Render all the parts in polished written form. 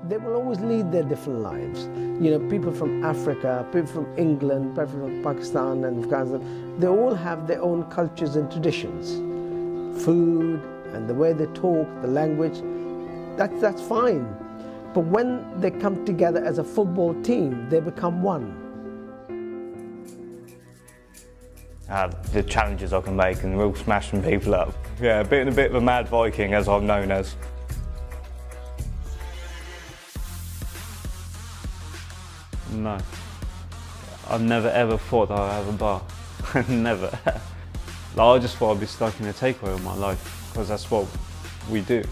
they will always lead their different lives. You know, people from Africa, people from England, people from Pakistan and Afghanistan, they all have their own cultures and traditions. Food and the way they talk, the language, that's fine. But when they come together as a football team, they become one. The challenges I can make and real smashing people up. Yeah, being a bit of a mad Viking, as I'm known as. No. I've never ever thought that I'd have a bar. Never. Like, I just thought I'd be stuck in a takeaway all my life, because that's what we do.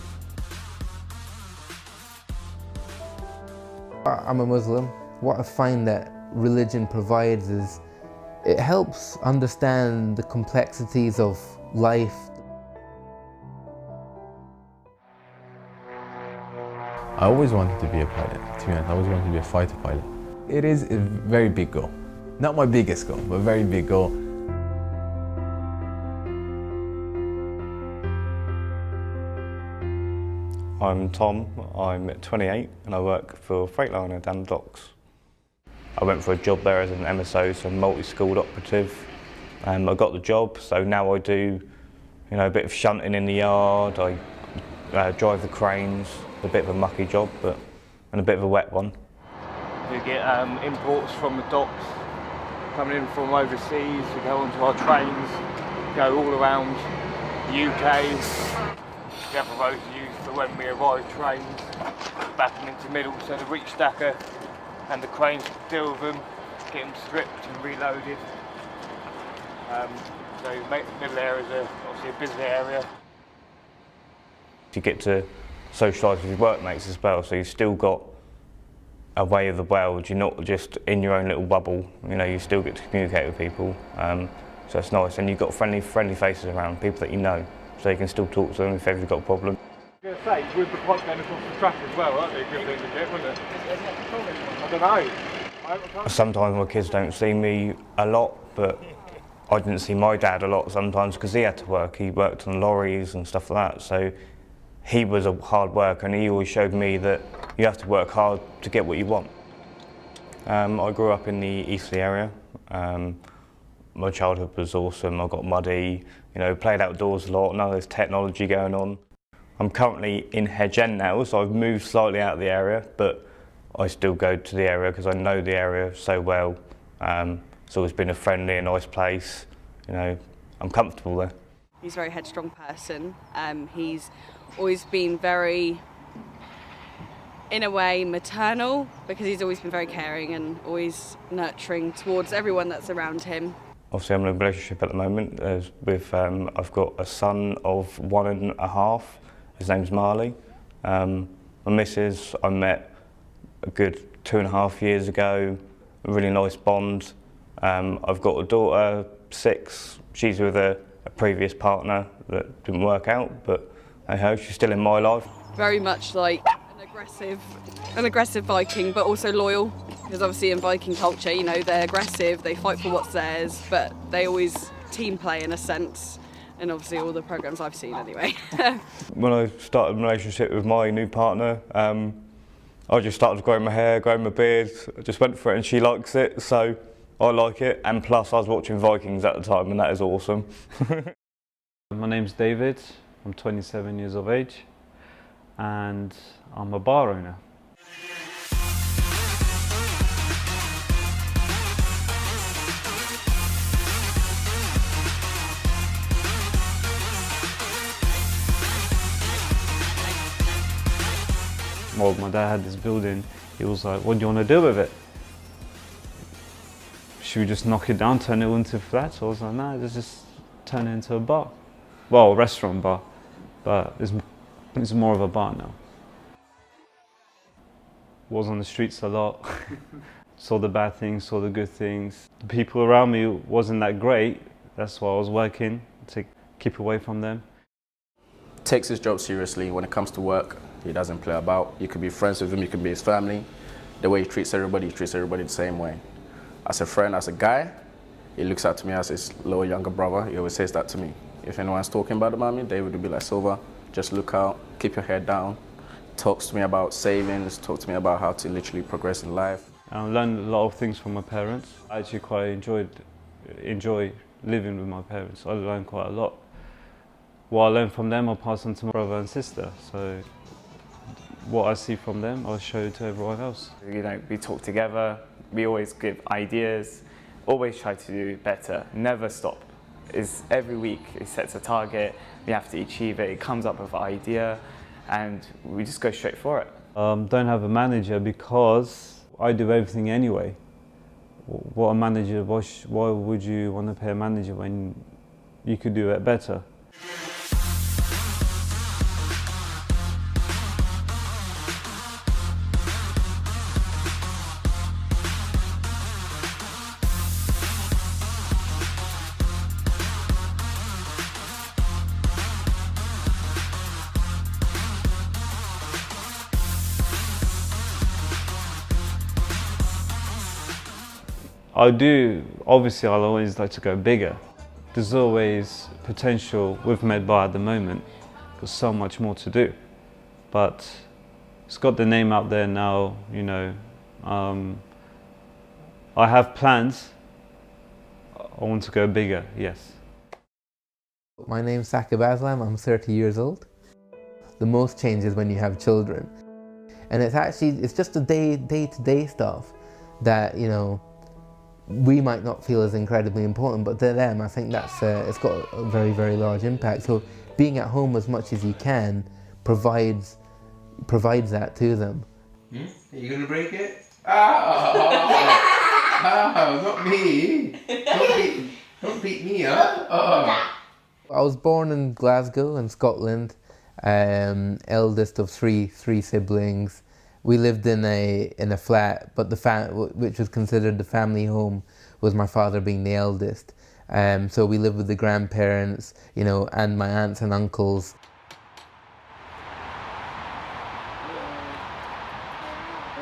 I'm a Muslim. What I find that religion provides is it helps understand the complexities of life. I always wanted to be a pilot, to be honest. I always wanted to be a fighter pilot. It is a very big goal. Not my biggest goal, but a very big goal. I'm Tom, I'm 28 and I work for Freightliner down the docks. I went for a job there as an MSO, so multi-skilled operative. I got the job, so now I do, a bit of shunting in the yard. I drive the cranes. A bit of a mucky job, and a bit of a wet one. We get imports from the docks coming in from overseas. We go onto our trains, go all around the UK. The other roads are used for when we arrive trains, backing into middle, so the reach stacker and the cranes deal with them, get them stripped and reloaded. So middle areas are obviously a busy area. You get to socialise with your workmates as well, so you've still got a way of the world. You're not just in your own little bubble. You still get to communicate with people, so it's nice. And you've got friendly faces around, people that you know, so you can still talk to them if ever you've got a problem. I was going to say, we'd be quite going across the track as well, aren't they? Good thing to get, wouldn't it? I don't know. Sometimes my kids don't see me a lot, but I didn't see my dad a lot sometimes because he had to work. He worked on lorries and stuff like that, so he was a hard worker, and he always showed me that you have to work hard to get what you want. I grew up in the Eastleigh area. My childhood was awesome. I got muddy, played outdoors a lot, none of this technology going on. I'm currently in Hedge End now, so I've moved slightly out of the area, but I still go to the area because I know the area so well. It's always been a friendly and nice place. I'm comfortable there. He's a very headstrong person. He's always been very, in a way, maternal, because he's always been very caring and always nurturing towards everyone that's around him. Obviously, I'm in a relationship at the moment with, I've got a son of 1.5. His name's Marley. My missus, I met a good 2.5 years ago, a really nice bond. I've got a daughter, 6. She's with a previous partner that didn't work out, but hey ho, she's still in my life. Very much like an aggressive Viking, but also loyal, because obviously in Viking culture, they're aggressive, they fight for what's theirs, but they always team play in a sense, and obviously all the programmes I've seen anyway. When I started a relationship with my new partner, I just started growing my hair, growing my beard. I just went for it and she likes it, so I like it, and plus I was watching Vikings at the time, and that is awesome. My name's David, I'm 27 years of age, and I'm a bar owner. Well, my dad had this building, he was like, what do you want to do with it? Should we just knock it down, turn it into flats? I was like, nah, let's just turn it into a bar. Well, a restaurant bar, but it's more of a bar now. Was on the streets a lot, saw the bad things, saw the good things. The people around me wasn't that great, that's why I was working, to keep away from them. Takes his job seriously when it comes to work. He doesn't play about. You could be friends with him, you could be his family. The way he treats everybody the same way. As a friend, as a guy, he looks out to me as his little younger brother. He always says that to me. If anyone's talking bad about me, David would be like, Silva, just look out, keep your head down, talks to me about savings, talks to me about how to literally progress in life. I learned a lot of things from my parents. I actually quite enjoy living with my parents. I learned quite a lot. What I learned from them, I'll pass on to my brother and sister. So what I see from them, I'll show to everyone else. You know, we talk together, we always give ideas, always try to do better, never stop. Every week it sets a target, we have to achieve it, it comes up with an idea, and we just go straight for it. Don't have a manager because I do everything anyway. What a manager, why would you want to pay a manager when you could do it better? Obviously I'll always like to go bigger. There's always potential with Medbar at the moment. There's so much more to do. But it's got the name out there now, you know. I have plans. I want to go bigger, yes. My name's Saqib Aslam, I'm 30 years old. The most changes when you have children. And it's just the day-to-day stuff that, you know, we might not feel as incredibly important, but to them, I think it's got a very, very large impact. So being at home as much as you can provides that to them. Are you gonna break it? Oh, not me! Don't beat me up. Oh. I was born in Glasgow in Scotland, eldest of three siblings. We lived in a flat, but which was considered the family home, was my father being the eldest. So we lived with the grandparents, you know, and my aunts and uncles.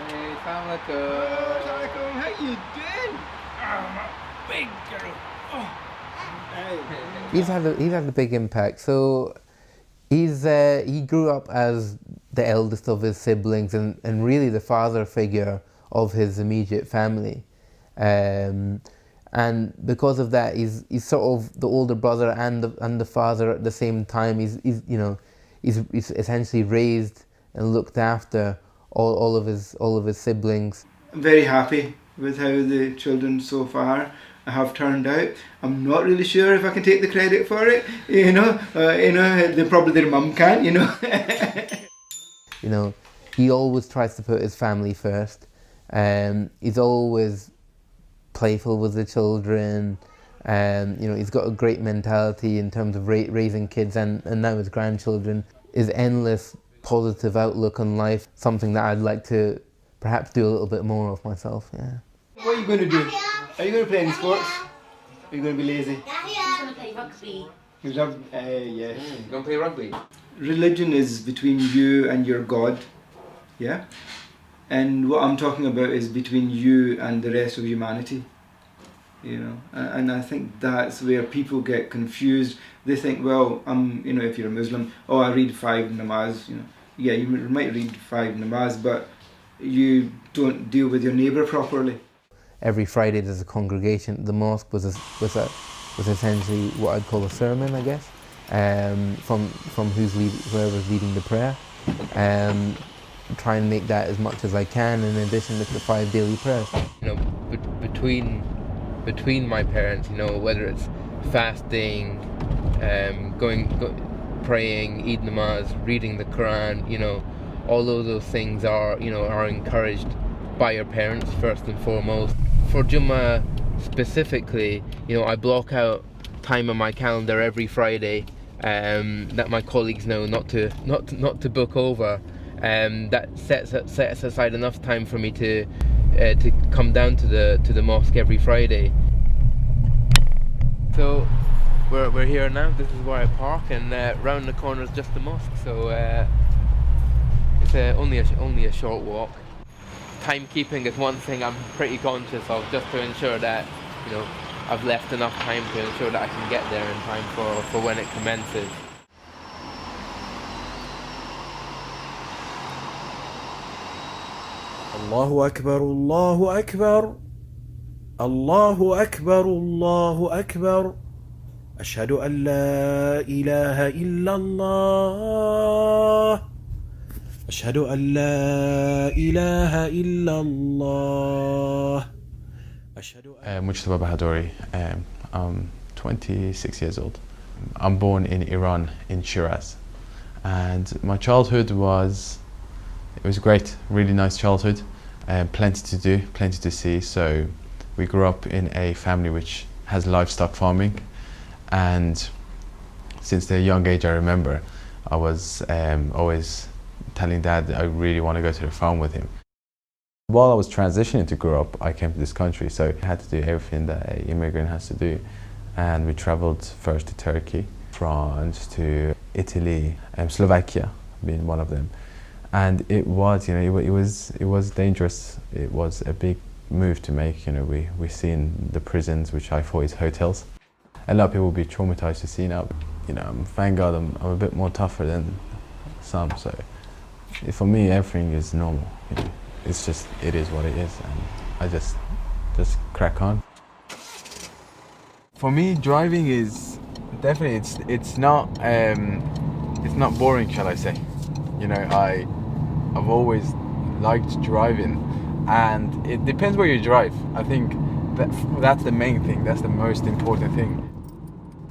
Hey, Assalamualaikum. How you doing? Big girl. Oh. He's had a big impact. So he grew up as the eldest of his siblings and really the father figure of his immediate family. And because of that, he's sort of the older brother and the father at the same time. He's essentially raised and looked after all of his siblings. I'm very happy with how the children so far have turned out. I'm not really sure if I can take the credit for it. Probably their mum can, you know. You know, he always tries to put his family first. He's always playful with the children. You know, he's got a great mentality in terms of raising kids and now his grandchildren. His endless positive outlook on life, something that I'd like to perhaps do a little bit more of myself, yeah. What are you going to do? Are you going to play any sports? Are you going to be lazy? He's going to play rugby. Yes. You going to play rugby? Religion is between you and your God, yeah? And what I'm talking about is between you and the rest of humanity, you know? And I think that's where people get confused. They think, well, if you're a Muslim, I read 5 namaz, you know. Yeah, you might read 5 namaz, but you don't deal with your neighbour properly. Every Friday there's a congregation at the mosque was essentially what I'd call a sermon, I guess, from whoever's leading the prayer. Try and make that as much as I can in addition to the 5 daily prayers. You know, between my parents, you know, whether it's fasting, praying, Eid namaz, reading the Quran, you know, all of those things are encouraged by your parents first and foremost. For Jummah specifically, you know, I block out time on my calendar every Friday that my colleagues know not to book over. That sets aside enough time for me to come down to the mosque every Friday. So we're here now. This is where I park, and round the corner is just the mosque. So it's only a short walk. Timekeeping is one thing I'm pretty conscious of, just to ensure that, you know, I've left enough time to ensure that I can get there in time for when it commences. الله أكبر الله أكبر الله أكبر الله أكبر أشهد أن لا إله إلا الله أشهد أن لا إله إلا الله Mujtaba Bahadori. I'm 26 years old. I'm born in Iran, in Shiraz, and my childhood was great, really nice childhood, plenty to do, plenty to see. So we grew up in a family which has livestock farming, and since a young age I remember I was always telling Dad I really want to go to the farm with him. While I was transitioning to grow up, I came to this country, so I had to do everything that an immigrant has to do. And we traveled first to Turkey, France, to Italy, Slovakia being one of them. And it was, you know, it was dangerous. It was a big move to make. You know, we seen the prisons, which I thought is hotels. A lot of people will be traumatized to see now. You know, thank God I'm a bit more tougher than some. So for me, everything is normal. You know. It's just, it is what it is, and I just crack on. For me, driving is definitely, it's not boring, shall I say. You know, I've always liked driving, and it depends where you drive. I think that's the main thing, that's the most important thing.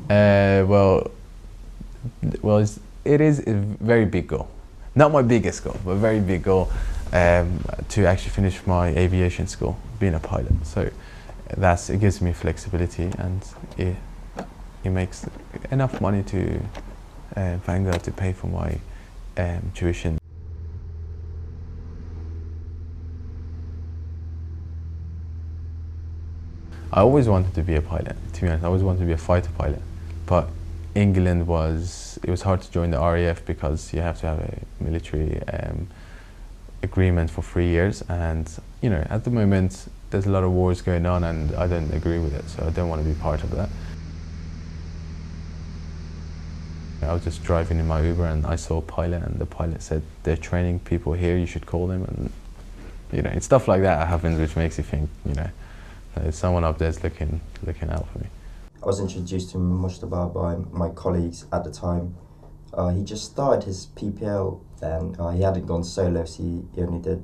Well, it is a very big goal. Not my biggest goal, but a very big goal. To actually finish my aviation school, being a pilot. So it gives me flexibility, and it makes enough money to thank God to pay for my tuition. I always wanted to be a pilot, to be honest. I always wanted to be a fighter pilot, but England it was hard to join the RAF because you have to have a military agreement for 3 years, and you know, at the moment there's a lot of wars going on and I don't agree with it, so I don't want to be part of that. I was just driving in my Uber and I saw a pilot, and the pilot said, they're training people here, you should call them. And you know, it's stuff like that happens which makes you think, you know, there's someone up there's looking out for me. I was introduced to Mujtaba by my colleagues at the time. He just started his PPL then. He hadn't gone solo, so he only did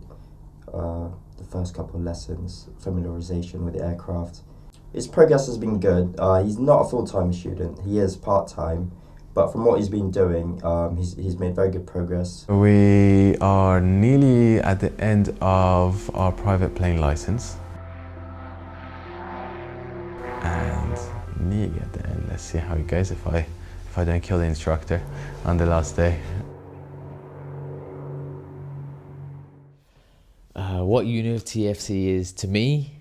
the first couple of lessons, familiarization with the aircraft. His progress has been good. He's not a full-time student, he is part-time, but from what he's been doing, he's made very good progress. We are nearly at the end of our private plane license. And nearly at the end, let's see how it goes if I don't kill the instructor on the last day. What Unity FC is to me,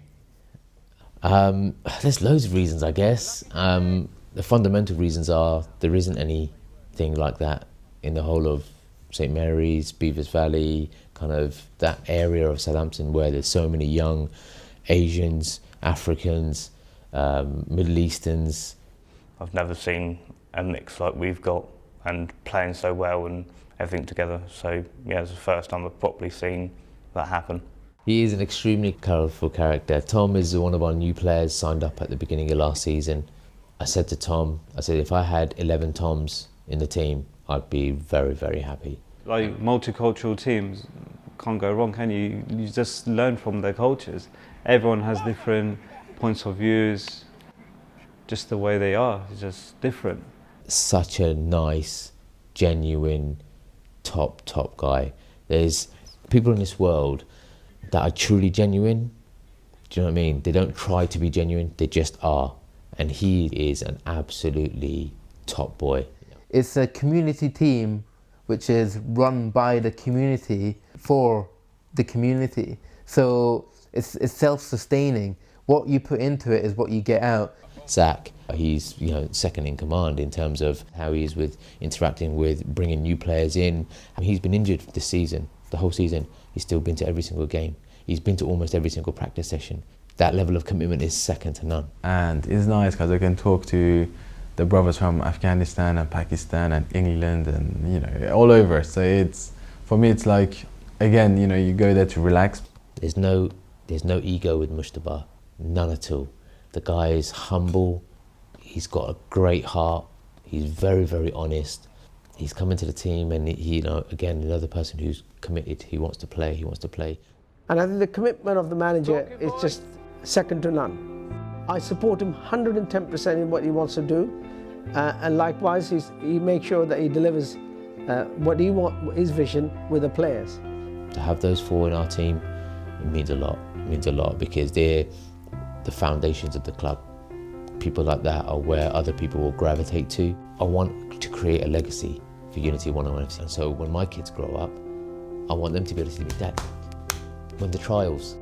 there's loads of reasons, I guess. The fundamental reasons are there isn't anything like that in the whole of St Mary's, Beavers Valley, kind of that area of Southampton where there's so many young Asians, Africans, Middle Easterns. I've never seen a mix like we've got, and playing so well and everything together. So yeah, it's the first time I've properly seen that happen. He is an extremely colourful character. Tom is one of our new players signed up at the beginning of last season. I said to Tom, if I had 11 Toms in the team, I'd be very, very happy. Like multicultural teams, can't go wrong, can you? You just learn from their cultures. Everyone has different points of views, just the way they are, it's just different. Such a nice, genuine, top guy. There's people in this world that are truly genuine. Do you know what I mean? They don't try to be genuine, they just are. And he is an absolutely top boy. It's a community team which is run by the community for the community. So it's self-sustaining. What you put into it is what you get out. Zach, he's second in command in terms of how he is with interacting with bringing new players in. He's been injured this season, the whole season. He's still been to every single game. He's been to almost every single practice session. That level of commitment is second to none. And it's nice because I can talk to the brothers from Afghanistan and Pakistan and England and all over. So for me it's like, again, you go there to relax. There's no ego with Mujtaba, none at all. The guy is humble, he's got a great heart, he's very, very honest. He's come into the team and he, again, another person who's committed, he wants to play. And I think the commitment of the manager is just second to none. I support him 110% in what he wants to do, and likewise he makes sure that he delivers what he wants, his vision, with the players. To have those four in our team, it means a lot. It means a lot because they're the foundations of the club. People like that are where other people will gravitate to. I want to create a legacy for Unity 101 FC. And so when my kids grow up, I want them to be able to see me, Dad, when the trials,